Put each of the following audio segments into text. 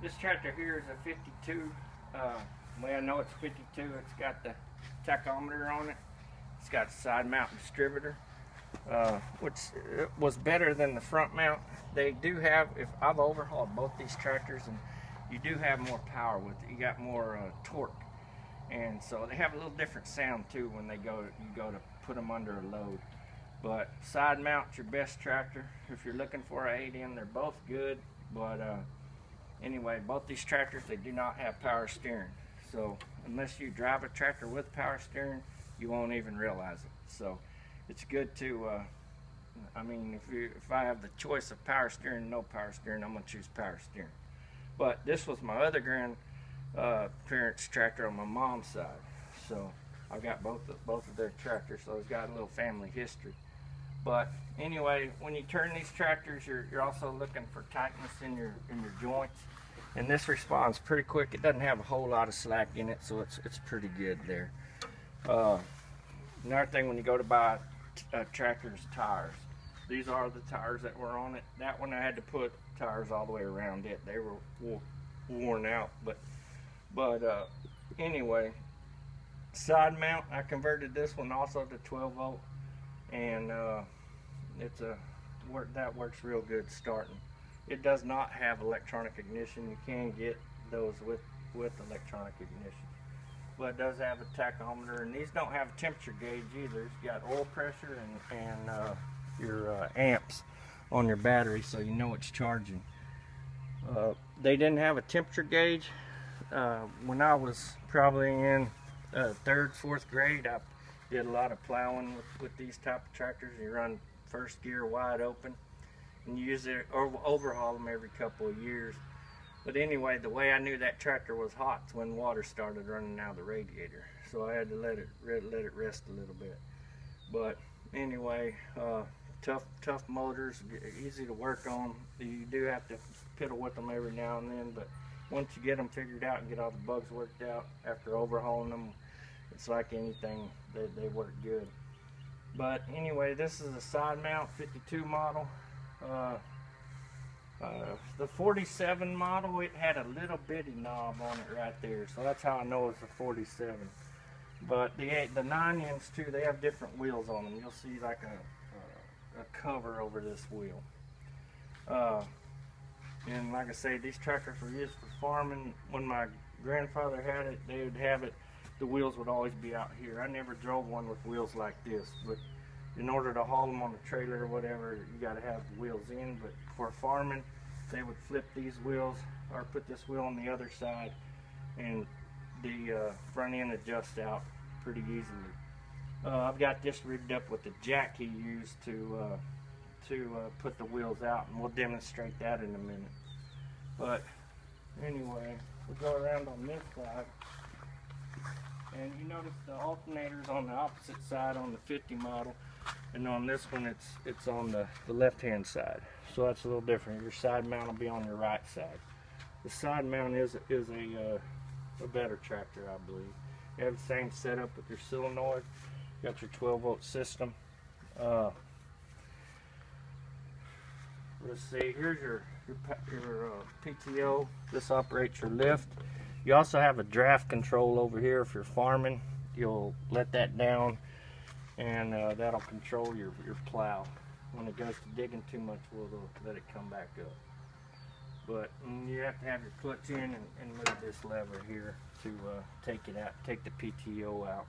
This tractor here is a 52. Well, I know it's 52. It's got the tachometer on it. It's got a side mount distributor, which was better than the front mount. They do have, if I've overhauled both these tractors, and you do have more power with it. You got more torque, and so they have a little different sound too when you go to put them under a load. But side mount's your best tractor if you're looking for an 8N. They're both good, but anyway, both these tractors, they do not have power steering. So unless you drive a tractor with power steering, you won't even realize it. So it's good to, I mean, if I have the choice of power steering and no power steering, I'm gonna choose power steering. But this was my other grandparents' tractor on my mom's side. So I've got both of their tractors, so it's got a little family history. But anyway, when you turn these tractors, you're also looking for tightness in your joints, and this responds pretty quick. It doesn't have a whole lot of slack in it, so it's pretty good there. Another thing, when you go to buy a tractor's tires, these are the tires that were on it. That one I had to put tires all the way around it. They were worn out, but anyway, side mount, I converted this one also to 12 volt, and that works real good starting. It does not have electronic ignition. You can get those with electronic ignition, but it does have a tachometer, and these don't have a temperature gauge either. It's got oil pressure and your amps on your battery, so you know it's charging. They didn't have a temperature gauge. When I was probably in 3rd, 4th grade, I did a lot of plowing with these type of tractors. You run first gear wide open, and you use it or overhaul them every couple of years. But anyway, the way I knew that tractor was hot is when water started running out of the radiator, so I had to let it rest a little bit. But anyway, tough motors, easy to work on. You do have to piddle with them every now and then, but once you get them figured out and get all the bugs worked out after overhauling them, it's like anything, they work good. But anyway, this is a side mount 52 model. The 47 model, it had a little bitty knob on it right there, so that's how I know it's a 47. But the 9Ns too, they have different wheels on them. You'll see like a cover over this wheel. And like I say, these tractors were used for farming. When my grandfather had it, they would have it, the wheels would always be out here. I never drove one with wheels like this, but in order to haul them on a trailer or whatever, you got to have the wheels in. But for farming, they would flip these wheels or put this wheel on the other side, and the front end adjusts out pretty easily. I've got this rigged up with the jack he used to put the wheels out, and we'll demonstrate that in a minute. But anyway, we'll go around on this side, and you notice the alternator's on the opposite side on the 50 model, and on this one it's on the left hand side, so that's a little different. Your side mount will be on your right side. The side mount is a better tractor, I believe. You have the same setup with your solenoid. You got your 12 volt system. Let's see, here's your PTO. This operates your lift. You also have a draft control over here. If you're farming, you'll let that down, and that'll control your plow. When it goes to digging too much wood, it'll let it come back up. But you have to have your clutch in and move this lever here to take it out, take the PTO out.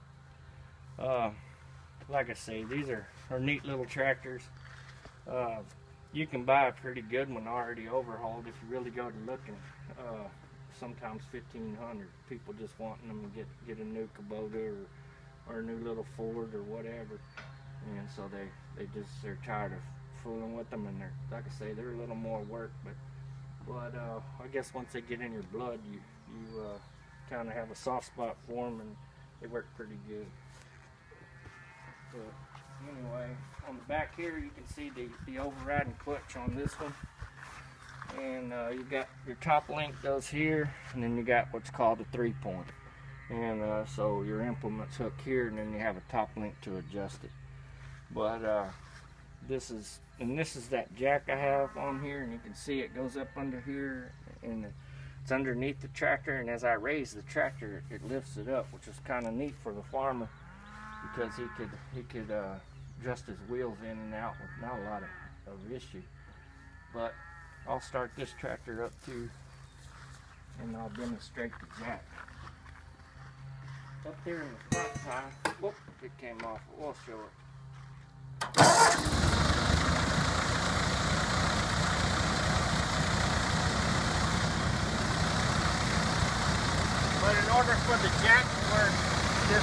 Like I say, these are neat little tractors. You can buy a pretty good one already overhauled if you really go to looking. Sometimes $1,500. People just wanting them to get a new Kubota or a new little Ford or whatever, and so they're tired of fooling with them, and they're, like I say, they're a little more work, but I guess once they get in your blood, you kind of have a soft spot for them, and they work pretty good. But anyway, on the back here you can see the overriding clutch on this one, and you've got your top link goes here, and then you got what's called a 3-point, and so your implements hook here, and then you have a top link to adjust it. But this is that jack I have on here, and you can see it goes up under here, and it's It's underneath the tractor, and as I raise the tractor, it lifts it up, which is kind of neat for the farmer because he could adjust his wheels in and out with not a lot of issue. But I'll start this tractor up too, and I'll demonstrate the jack. Up there in the front tire, whoop, it came off. We'll show it. But in order for the jack to work, this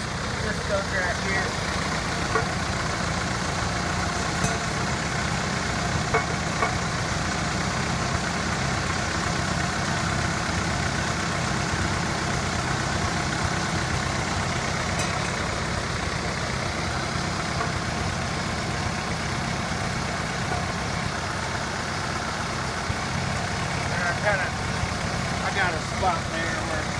goes right here. I got a spot there where